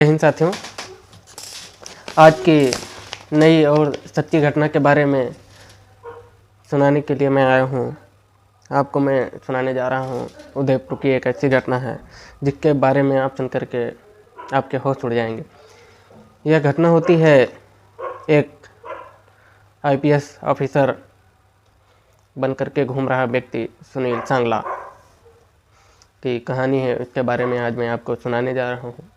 जय हिंद साथियों, आज की नई और सच्ची घटना के बारे में सुनाने के लिए मैं आया हूँ। आपको मैं सुनाने जा रहा हूँ उदयपुर की एक ऐसी घटना है जिसके बारे में आप सुन कर के आपके होश उड़ जाएंगे। यह घटना होती है एक आईपीएस ऑफिसर बन कर के घूम रहा व्यक्ति सुनील सांगला की कहानी है। इसके बारे में आज मैं आपको सुनाने जा रहा हूँ।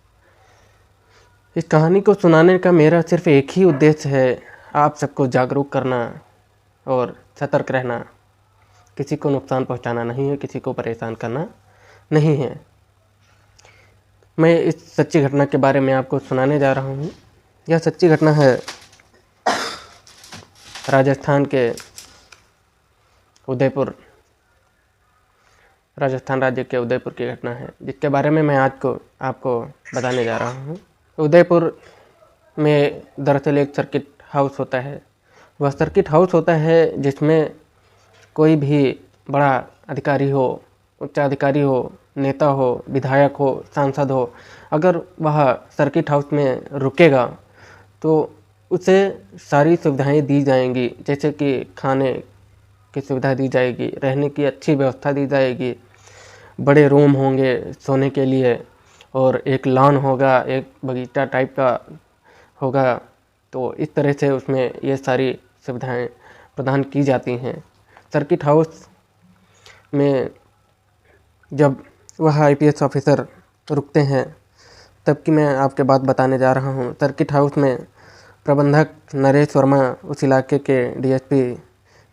इस कहानी को सुनाने का मेरा सिर्फ एक ही उद्देश्य है, आप सबको जागरूक करना और सतर्क रहना। किसी को नुकसान पहुंचाना नहीं है, किसी को परेशान करना नहीं है। मैं इस सच्ची घटना के बारे में आपको सुनाने जा रहा हूँ। यह सच्ची घटना है राजस्थान के उदयपुर, राजस्थान राज्य के उदयपुर की घटना है, जिसके बारे में मैं आज को आपको बताने जा रहा हूँ। उदयपुर में दरअसल एक सर्किट हाउस होता है। वह सर्किट हाउस होता है जिसमें कोई भी बड़ा अधिकारी हो, उच्चाधिकारी हो, नेता हो, विधायक हो, सांसद हो, अगर वह सर्किट हाउस में रुकेगा तो उसे सारी सुविधाएं दी जाएंगी, जैसे कि खाने की सुविधा दी जाएगी, रहने की अच्छी व्यवस्था दी जाएगी, बड़े रूम होंगे सोने के लिए और एक लॉन होगा, एक बगीचा टाइप का होगा। तो इस तरह से उसमें ये सारी सुविधाएं प्रदान की जाती हैं। सर्किट हाउस में जब वह आईपीएस ऑफिसर रुकते हैं तब की मैं आपके बात बताने जा रहा हूँ। सर्किट हाउस में प्रबंधक नरेश वर्मा उस इलाके के डीएसपी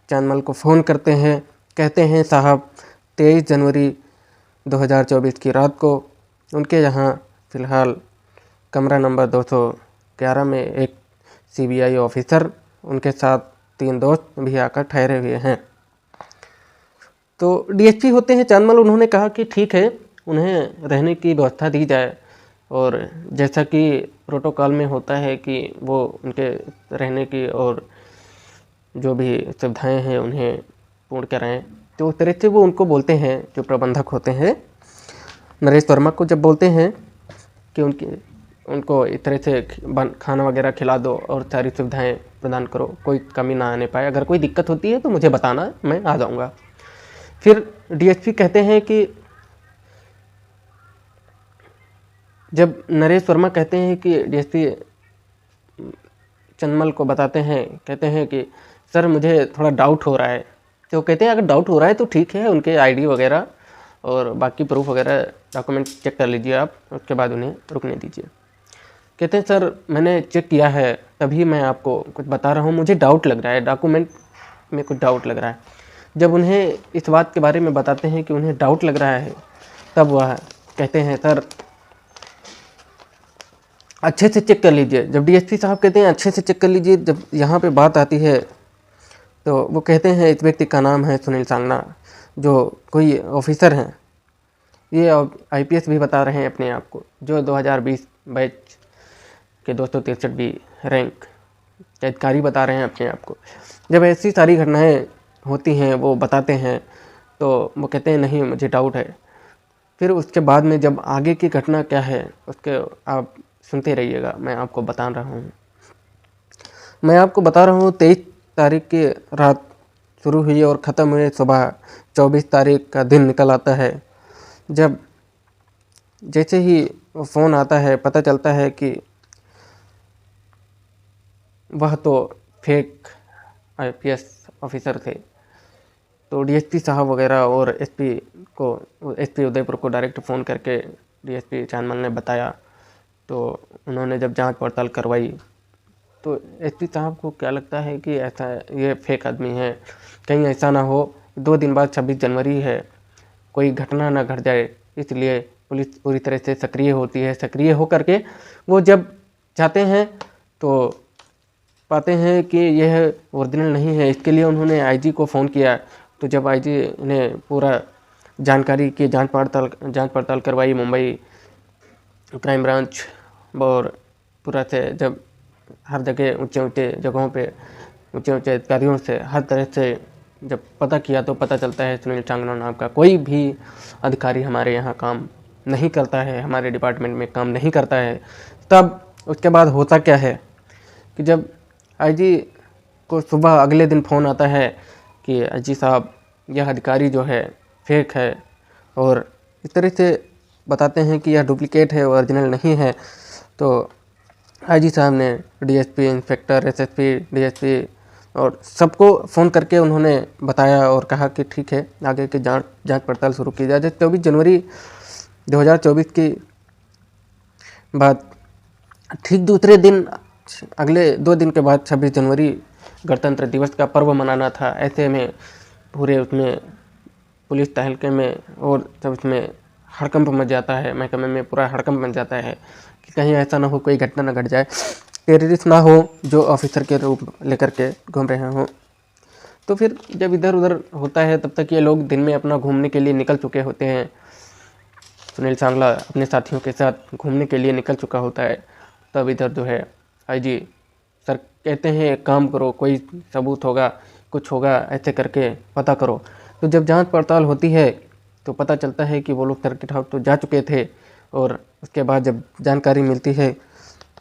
चांदमल को फ़ोन करते हैं। कहते हैं साहब 23 जनवरी 2024 की रात को उनके यहाँ फ़िलहाल कमरा नंबर 211 में एक सीबीआई ऑफिसर, उनके साथ 3 दोस्त भी आकर ठहरे हुए हैं। तो डीएसपी होते हैं चांदमल, उन्होंने कहा कि ठीक है, उन्हें रहने की व्यवस्था दी जाए और जैसा कि प्रोटोकॉल में होता है कि वो उनके रहने की और जो भी सुविधाएं हैं उन्हें पूर्ण कराएं। तो उस तरह से वो उनको बोलते हैं, जो प्रबंधक होते हैं नरेश वर्मा को जब बोलते हैं कि उनको इस तरह से खाना वगैरह खिला दो और सारी सुविधाएं प्रदान करो, कोई कमी ना आने पाए, अगर कोई दिक्कत होती है तो मुझे बताना, मैं आ जाऊंगा। फिर डीएसपी कहते हैं कि जब नरेश वर्मा कहते हैं कि डीएसपी चंदमल को बताते हैं, कहते हैं कि सर मुझे थोड़ा डाउट हो रहा है। तो कहते हैं अगर डाउट हो रहा है तो ठीक है, उनके आईडी वगैरह और बाकी प्रूफ वगैरह डॉक्यूमेंट चेक कर लीजिए आप, उसके बाद उन्हें रुकने दीजिए। कहते हैं सर मैंने चेक किया है, तभी मैं आपको कुछ बता रहा हूँ, मुझे डाउट लग रहा है, डॉक्यूमेंट में कुछ डाउट लग रहा है। जब उन्हें इस बात के बारे में बताते हैं कि उन्हें डाउट लग रहा है, तब वह कहते हैं सर अच्छे से चेक कर लीजिए। जब डीएसपी साहब कहते हैं अच्छे से चेक कर लीजिए, जब यहाँ पे बात आती है तो वो कहते हैं इस व्यक्ति का नाम है सुनील सांगला, जो कोई ऑफिसर हैं, ये आईपीएस भी बता रहे हैं अपने आप को, जो 2020 बैच के 263 भी रैंक के अधिकारी बता रहे हैं अपने आप को। जब ऐसी सारी घटनाएं होती हैं वो बताते हैं तो वो कहते हैं नहीं मुझे डाउट है। फिर उसके बाद में जब आगे की घटना क्या है उसके आप सुनते रहिएगा, मैं आपको बता रहा हूँ। मैं आपको बता रहा हूँ 23 तारीख की रात शुरू हुई और ख़त्म हुई सुबह 24 तारीख का दिन निकल आता है। जब जैसे ही फ़ोन आता है पता चलता है कि वह तो फेक आईपीएस ऑफिसर थे। तो डीएसपी साहब वगैरह और एसपी उदयपुर को डायरेक्ट फ़ोन करके डीएसपी चांदमल ने बताया। तो उन्होंने जब जांच पड़ताल करवाई तो एसपी साहब को क्या लगता है कि ऐसा ये फेक आदमी है, कहीं ऐसा ना हो 2 दिन बाद 26 जनवरी है, कोई घटना ना घट जाए, इसलिए पुलिस पूरी तरह से सक्रिय होती है। सक्रिय होकर के वो जब जाते हैं तो पाते हैं कि यह ओरिजिनल नहीं है। इसके लिए उन्होंने आईजी को फ़ोन किया। तो जब आईजी ने पूरा जानकारी की जांच पड़ताल करवाई, मुंबई क्राइम ब्रांच और पूरा से जब हर जगह ऊंचे जगहों पे ऊंचे अधिकारियों से हर तरह से जब पता किया तो पता चलता है सुनील सांगला नाम का कोई भी अधिकारी हमारे यहाँ काम नहीं करता है, हमारे डिपार्टमेंट में काम नहीं करता है। तब उसके बाद होता क्या है कि जब आईजी को सुबह अगले दिन फ़ोन आता है कि आईजी साहब यह अधिकारी जो है फेक है, और इस तरह से बताते हैं कि यह डुप्लीकेट है, ओरिजिनल नहीं है। तो आईजी साहब ने डीएसपी, इंस्पेक्टर, एसएसपी, डीएसपी और सबको फ़ोन करके उन्होंने बताया और कहा कि ठीक है, आगे की जांच पड़ताल शुरू की जाए। 24 जनवरी 2024 की बात, ठीक दूसरे दिन, अगले 2 दिन के बाद 26 जनवरी गणतंत्र दिवस का पर्व मनाना था। ऐसे में पूरे उसमें पुलिस तहलके में और सब उसमें हड़कंप मच जाता है, महकमे में पूरा हड़कंप मच जाता है कि कहीं ऐसा ना हो, कोई घटना ना घट जाए, टेररिस्ट ना हो जो ऑफिसर के रूप लेकर के घूम रहे हों। तो फिर जब इधर उधर होता है तब तक ये लोग दिन में अपना घूमने के लिए निकल चुके होते हैं। सुनील सांगला अपने साथियों के साथ घूमने के लिए निकल चुका होता है। तब इधर जो है आईजी सर कहते हैं एक काम करो, कोई सबूत होगा, कुछ होगा, ऐसे करके पता करो। तो जब जांच पड़ताल होती है तो पता चलता है कि वो लोग सर्किट हाउस तो जा चुके थे, और उसके बाद जब जानकारी मिलती है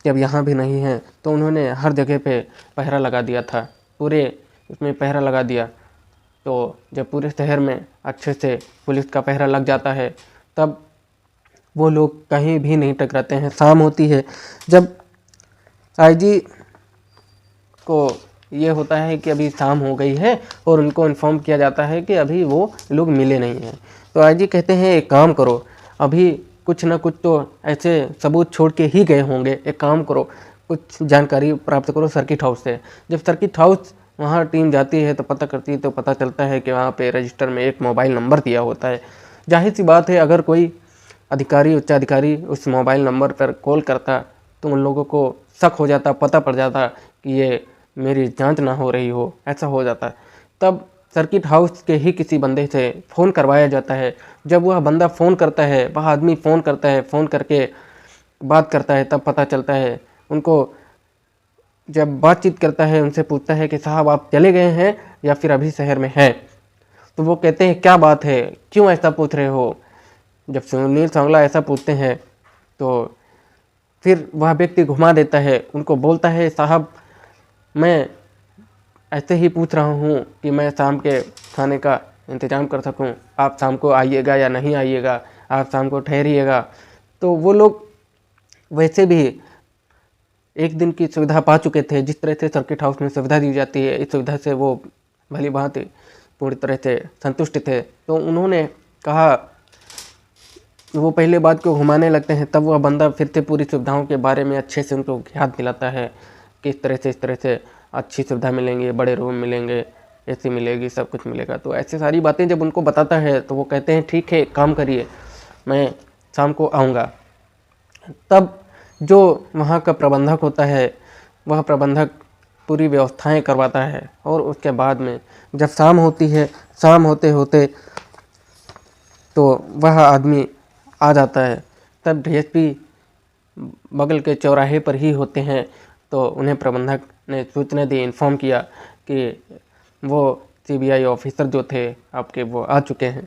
कि अब यहाँ भी नहीं है, तो उन्होंने हर जगह पे पहरा लगा दिया था, पूरे उसमें पहरा लगा दिया। तो जब पूरे शहर में अच्छे से पुलिस का पहरा लग जाता है तब वो लोग कहीं भी नहीं टकराते हैं। शाम होती है, जब आईजी को ये होता है कि अभी शाम हो गई है और उनको इन्फॉर्म किया जाता है कि अभी वो लोग मिले नहीं हैं। तो आईजी कहते हैं एक काम करो, अभी कुछ ना कुछ तो ऐसे सबूत छोड़ के ही गए होंगे, एक काम करो, कुछ जानकारी प्राप्त करो सर्किट हाउस से। जब सर्किट हाउस वहाँ टीम जाती है तो पता करती है, तो पता चलता है कि वहाँ पे रजिस्टर में एक मोबाइल नंबर दिया होता है। जाहिर सी बात है, अगर कोई अधिकारी, उच्चाधिकारी उस मोबाइल नंबर पर कॉल करता तो उन लोगों को शक हो जाता, पता पड़ जाता कि ये मेरी जांच ना हो रही हो, ऐसा हो जाता। तब सर्किट हाउस के ही किसी बंदे से फ़ोन करवाया जाता है। जब वह बंदा फ़ोन करता है, वह आदमी फ़ोन करता है, फ़ोन करके बात करता है, तब पता चलता है उनको, जब बातचीत करता है उनसे पूछता है कि साहब आप चले गए हैं या फिर अभी शहर में हैं। तो वो कहते हैं क्या बात है, क्यों ऐसा पूछ रहे हो। जब सुनील सांगला ऐसा पूछते हैं तो फिर वह व्यक्ति घुमा देता है, उनको बोलता है साहब मैं ऐसे ही पूछ रहा हूँ कि मैं शाम के खाने का इंतज़ाम कर सकूँ, आप शाम को आइएगा या नहीं आइएगा, आप शाम को ठहरिएगा। तो वो लोग वैसे भी एक दिन की सुविधा पा चुके थे, जिस तरह से सर्किट हाउस में सुविधा दी जाती है, इस सुविधा से वो भली भांति पूरी तरह से संतुष्ट थे। तो उन्होंने कहा, वो पहले बात को घुमाने लगते हैं, तब वह बंदा फिर से पूरी सुविधाओं के बारे में अच्छे से उनको याद दिलाता है कि इस तरह से अच्छी सुविधा मिलेंगी, बड़े रूम मिलेंगे, एसी मिलेगी, सब कुछ मिलेगा। तो ऐसी सारी बातें जब उनको बताता है तो वो कहते हैं ठीक है, काम करिए, मैं शाम को आऊँगा। तब जो वहाँ का प्रबंधक होता है, वह प्रबंधक पूरी व्यवस्थाएं करवाता है, और उसके बाद में जब शाम होती है, शाम होते होते तो वह आदमी आ जाता है। तब डीएसपी बगल के चौराहे पर ही होते हैं। तो उन्हें प्रबंधक ने सूचना दी, इन्फॉर्म किया कि वो सीबीआई ऑफिसर जो थे आपके, वो आ चुके हैं।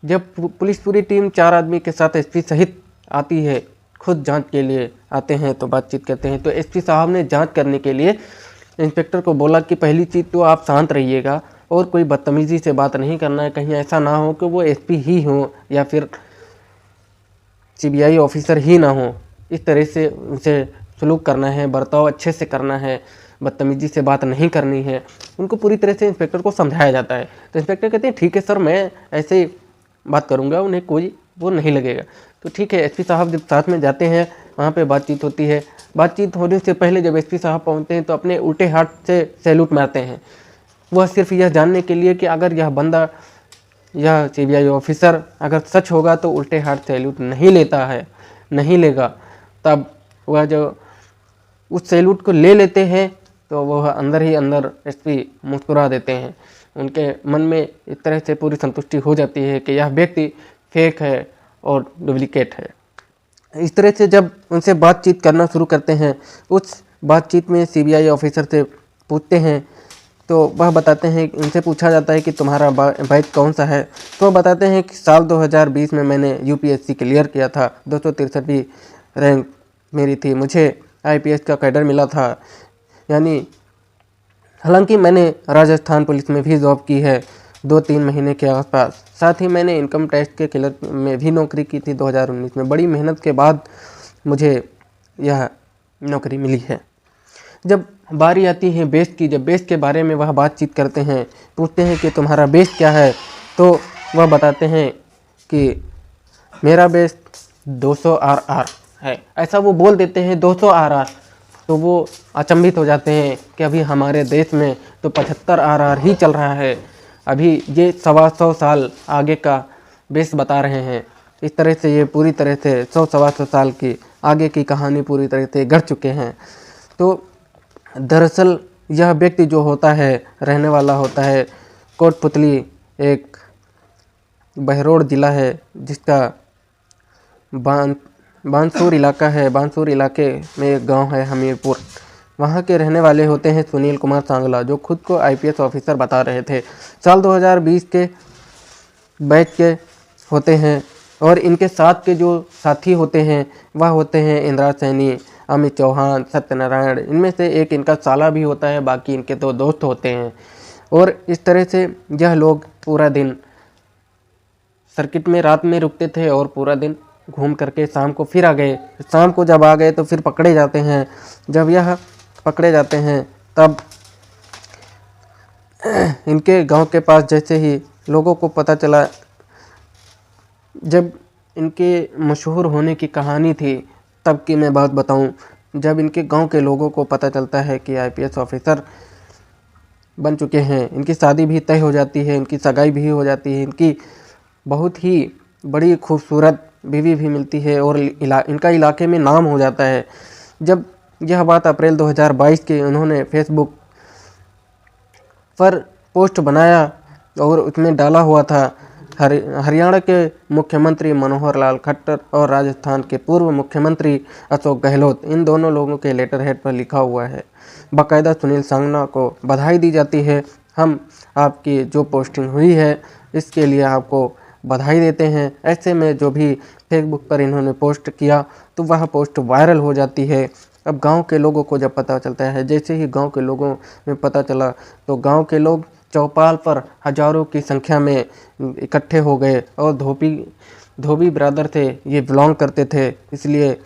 जब पुलिस पूरी टीम 4 आदमी के साथ एसपी सहित आती है, खुद जांच के लिए आते हैं, तो बातचीत करते हैं। तो एसपी साहब ने जांच करने के लिए इंस्पेक्टर को बोला कि पहली चीज़ तो आप शांत रहिएगा और कोई बदतमीज़ी से बात नहीं करना है, कहीं ऐसा ना हो कि वो एसपी ही हो या फिर सीबीआई ऑफिसर ही ना हो। इस तरह से उनसे सलूक करना है, बर्ताव अच्छे से करना है, बदतमीज़ी से बात नहीं करनी है। उनको पूरी तरह से इंस्पेक्टर को समझाया जाता है। तो इंस्पेक्टर कहते हैं ठीक है सर, मैं ऐसे बात करूँगा, उन्हें कोई वो नहीं लगेगा। तो ठीक है, एसपी साहब जब साथ में जाते हैं, वहाँ पे बातचीत होती है। बातचीत होने से पहले जब एसपी साहब पहुँचते हैं तो अपने उल्टे हाथ से सैल्यूट मारते हैं। वह सिर्फ यह जानने के लिए कि अगर यह बंदा, यह सीबीआई ऑफिसर अगर सच होगा तो उल्टे हाथ सैल्यूट नहीं लेता है, नहीं लेगा। तब वह जो उस सैल्यूट को ले लेते हैं तो वह अंदर ही अंदर एसपी मुस्कुरा देते हैं। उनके मन में इस तरह से पूरी संतुष्टि हो जाती है कि यह व्यक्ति फेक है और डुप्लीकेट है। इस तरह से जब उनसे बातचीत करना शुरू करते हैं, उस बातचीत में सीबीआई ऑफिसर से पूछते हैं तो वह बताते हैं, उनसे पूछा जाता है कि तुम्हारा बैच कौन सा है। तो वह बताते हैं कि साल 2020 में मैंने यूपीएससी क्लियर किया था, 263वीं रैंक मेरी थी, मुझे IPS का कैडर मिला था। यानी हालांकि मैंने राजस्थान पुलिस में भी जॉब की है 2-3 महीने के आसपास। साथ ही मैंने इनकम टैक्स के क्लर्क में भी नौकरी की थी 2019 में। बड़ी मेहनत के बाद मुझे यह नौकरी मिली है। जब बारी आती है बेस की, जब बेस के बारे में वह बातचीत करते हैं, पूछते हैं कि तुम्हारा बेस क्या है, तो वह बताते हैं कि मेरा बेस 200 RR है। ऐसा वो बोल देते हैं 200 RR, तो वो अचंभित हो जाते हैं कि अभी हमारे देश में तो 75 RR ही चल रहा है, अभी ये 125 साल आगे का बेस बता रहे हैं। इस तरह से ये पूरी तरह से 100-125 साल की आगे की कहानी पूरी तरह से गढ़ चुके हैं। तो दरअसल यह व्यक्ति जो होता है, रहने वाला होता है कोटपुतली, एक बहरोड ज़िला है जिसका बानसूर इलाका है। बानसूर इलाके में एक गांव है हमीरपुर, वहां के रहने वाले होते हैं सुनील कुमार सांगला, जो खुद को IPS ऑफिसर बता रहे थे। साल 2020 के बैच के होते हैं और इनके साथ के जो साथी होते हैं वह होते हैं इंदिरा सैनी, अमित चौहान, सत्यनारायण। इनमें से एक इनका साला भी होता है, बाकी इनके दो दोस्त होते हैं। और इस तरह से यह लोग पूरा दिन सर्किट में रात में रुकते थे और पूरा दिन घूम करके शाम को फिर आ गए। शाम को जब आ गए तो फिर पकड़े जाते हैं। जब यह पकड़े जाते हैं तब इनके गांव के पास जैसे ही लोगों को पता चला, जब इनके मशहूर होने की कहानी थी तब की मैं बात बताऊं, जब इनके गांव के लोगों को पता चलता है कि IPS ऑफिसर बन चुके हैं, इनकी शादी भी तय हो जाती है, इनकी सगाई भी हो जाती है, इनकी बहुत ही बड़ी खूबसूरत बीवी भी मिलती है और इनका इलाके में नाम हो जाता है। जब यह बात अप्रैल 2022 के उन्होंने फेसबुक पर पोस्ट बनाया और उसमें डाला हुआ था हरियाणा के मुख्यमंत्री मनोहर लाल खट्टर और राजस्थान के पूर्व मुख्यमंत्री अशोक गहलोत, इन दोनों लोगों के लेटर हेड पर लिखा हुआ है। बाकायदा सुनील सांगला को बधाई दी जाती है, हम आपकी जो पोस्टिंग हुई है इसके लिए आपको बधाई देते हैं। ऐसे में जो भी फेसबुक पर इन्होंने पोस्ट किया तो वह पोस्ट वायरल हो जाती है। अब गांव के लोगों को जब पता चलता है, जैसे ही गांव के लोगों में पता चला तो गांव के लोग चौपाल पर हजारों की संख्या में इकट्ठे हो गए। और धोबी ब्रदर थे, ये बिलोंग करते थे, इसलिए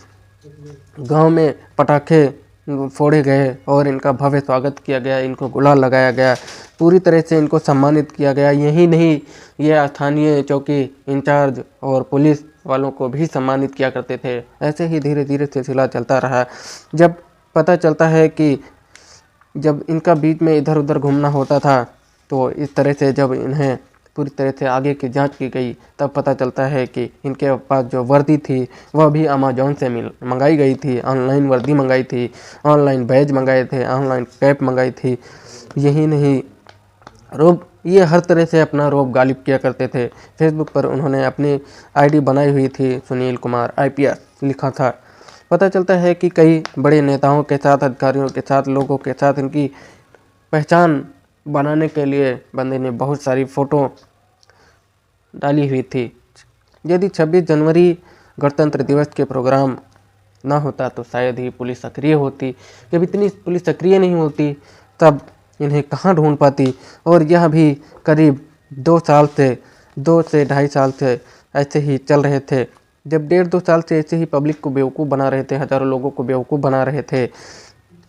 गांव में पटाखे फोड़े गए और इनका भव्य स्वागत किया गया, इनको गुलाल लगाया गया, पूरी तरह से इनको सम्मानित किया गया। यही नहीं, ये स्थानीय चौकी इंचार्ज और पुलिस वालों को भी सम्मानित किया करते थे। ऐसे ही धीरे धीरे सिलसिला चलता रहा। जब पता चलता है कि जब इनका बीच में इधर उधर घूमना होता था तो इस तरह से जब इन्हें पूरी तरह से आगे की जांच की गई तब पता चलता है कि इनके पास जो वर्दी थी वह भी अमेजोन से मंगाई गई थी। ऑनलाइन वर्दी मंगाई थी, ऑनलाइन बैज मंगाए थे, ऑनलाइन कैप मंगाई थी। यही नहीं, रोब ये हर तरह से अपना रोब गालिब किया करते थे। फेसबुक पर उन्होंने अपनी ID बनाई हुई थी, सुनील कुमार IPS लिखा था। पता चलता है कि कई बड़े नेताओं के साथ, अधिकारियों के साथ, लोगों के साथ इनकी पहचान बनाने के लिए बंदे ने बहुत सारी फ़ोटो डाली हुई थी। यदि 26 जनवरी गणतंत्र दिवस के प्रोग्राम ना होता तो शायद ही पुलिस सक्रिय होती। जब इतनी पुलिस सक्रिय नहीं होती तब इन्हें कहाँ ढूंढ पाती। और यह भी करीब 2 से ढाई साल से ऐसे ही चल रहे थे। जब 1.5-2 साल से ऐसे ही पब्लिक को बेवकूफ़ बना रहे थे, हज़ारों लोगों को बेवकूफ़ बना रहे थे,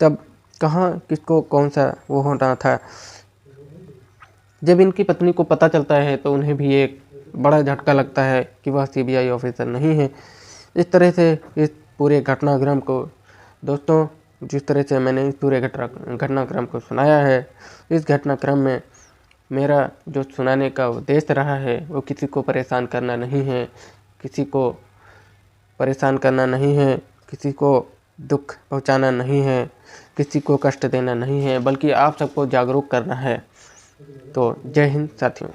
तब कहाँ किसको कौन सा वो होना था। जब इनकी पत्नी को पता चलता है तो उन्हें भी एक बड़ा झटका लगता है कि वह CBI ऑफिसर नहीं है। इस तरह से इस पूरे घटनाक्रम को, दोस्तों जिस तरह से मैंने इस पूरे घटनाक्रम को सुनाया है, इस घटनाक्रम में मेरा जो सुनाने का उद्देश्य रहा है वो किसी को परेशान करना नहीं है, किसी को परेशान करना नहीं है, किसी को दुख पहुंचाना नहीं है, किसी को कष्ट देना नहीं है, बल्कि आप सबको जागरूक करना है। तो जय हिंद साथियों।